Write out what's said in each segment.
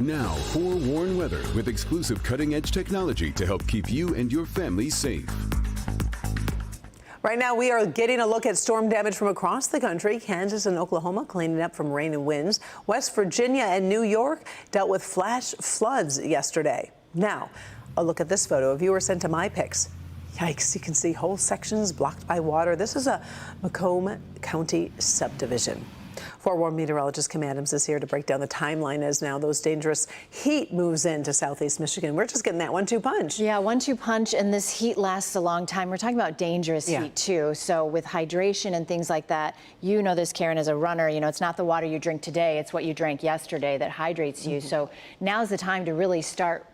Now, forewarn weather with exclusive cutting-edge technology to help keep you and your family safe. Right now, we are getting a look at storm damage from across the country. Kansas and Oklahoma cleaning up from rain and winds. West Virginia and New York dealt with flash floods yesterday. Now, a look at this photo. A viewer sent to MyPics. Yikes, you can see whole sections blocked by water. This is a Macomb County subdivision. Forewarned meteorologist Kim Adams is here to break down the timeline as now those dangerous heat moves into southeast Michigan. We're just getting that 1-2 punch. Yeah, 1-2 punch, and this heat lasts a long time. We're talking about dangerous heat too. So with hydration and things like that, you know this, Karen, as a runner, you know, it's not the water you drink today, it's what you drank yesterday that hydrates you. So now's the time to really start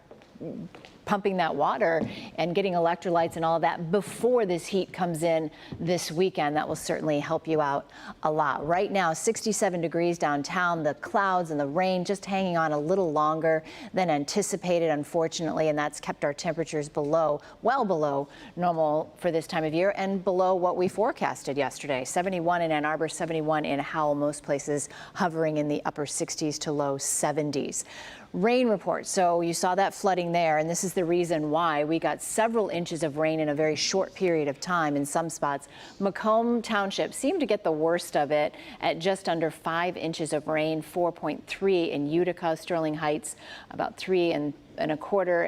pumping that water and getting electrolytes and all of that before this heat comes in this weekend. That will certainly help you out a lot. Right now, 67 degrees downtown, the clouds and the rain just hanging on a little longer than anticipated, unfortunately, and that's kept our temperatures below, well below normal for this time of year and below what we forecasted yesterday. 71 in Ann Arbor, 71 in Howell, most places hovering in the upper 60s to low 70s. Rain report. So you saw that flooding there, and this is the reason why we got several inches of rain in a very short period of time in some spots. Macomb Township seemed to get the worst of it at just under 5 inches of rain, 4.3 in Utica, Sterling Heights, about 3.25,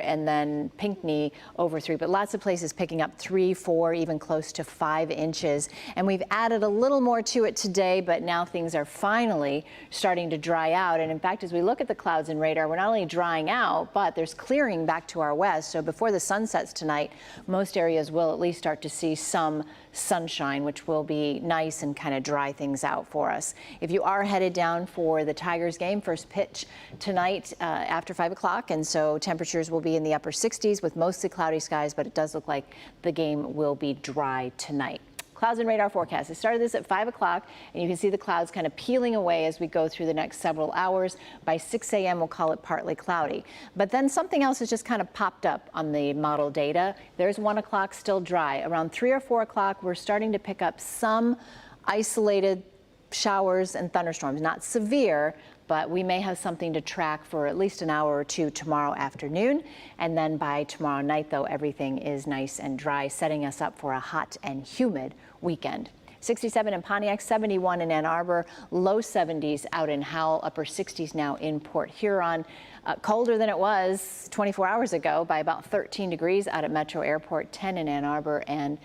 and then Pinckney over 3. But lots of places picking up 3, 4, even close to 5 inches. And we've added a little more to it today, but now things are finally starting to dry out. And in fact, as we look at the clouds and radar, we're not only drying out, but there's clearing back to our west. So before the sun sets tonight, most areas will at least start to see some sunshine, which will be nice and kind of dry things out for us. If you are headed down for the Tigers game, first pitch tonight after 5 o'clock, and so temperatures will be in the upper 60s with mostly cloudy skies, but it does look like the game will be dry tonight. Clouds and radar forecast. I started this at 5 o'clock, and you can see the clouds kind of peeling away as we go through the next several hours. By 6 a.m., we'll call it partly cloudy. But then something else has just kind of popped up on the model data. There's 1 o'clock still dry. Around 3 or 4 o'clock, we're starting to pick up some isolated showers and thunderstorms. Not severe, but we may have something to track for at least an hour or two tomorrow afternoon. And then by tomorrow night, though, everything is nice and dry, setting us up for a hot and humid weekend. 67 in Pontiac, 71 in Ann Arbor, low 70s out in Howell, upper 60s now in Port Huron. Colder than it was 24 hours ago by about 13 degrees out at Metro Airport, 10 in Ann Arbor, and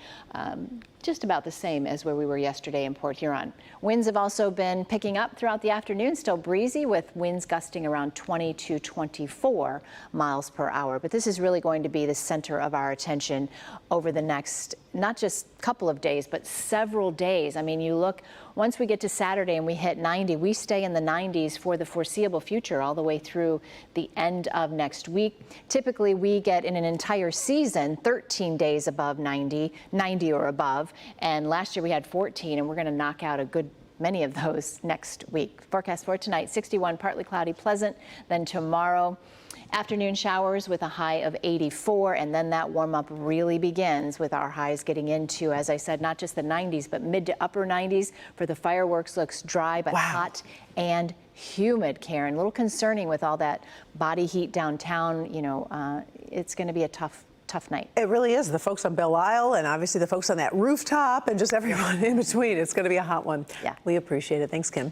just about the same as where we were yesterday in Port Huron. Winds have also been picking up throughout the afternoon, still breezy with winds gusting around 20 to 24 miles per hour. But this is really going to be the center of our attention over the next, not just couple of days, but several days. I mean, you look, once we get to Saturday and we hit 90, we stay in the 90s for the foreseeable future all the way through the end of next week. Typically, we get in an entire season 13 days above 90 or above. And last year we had 14, and we're going to knock out a good many of those next week. Forecast for tonight, 61, partly cloudy, pleasant. Then tomorrow, afternoon showers with a high of 84, and then that warm-up really begins with our highs getting into, as I said, not just the 90s, but mid to upper 90s for the fireworks. Looks dry but hot and humid, Karen. A little concerning with all that body heat downtown. You know, it's going to be a tough night. It really is. The folks on Belle Isle and obviously the folks on that rooftop and just everyone in between. It's going to be a hot one. Yeah. We appreciate it. Thanks, Kim.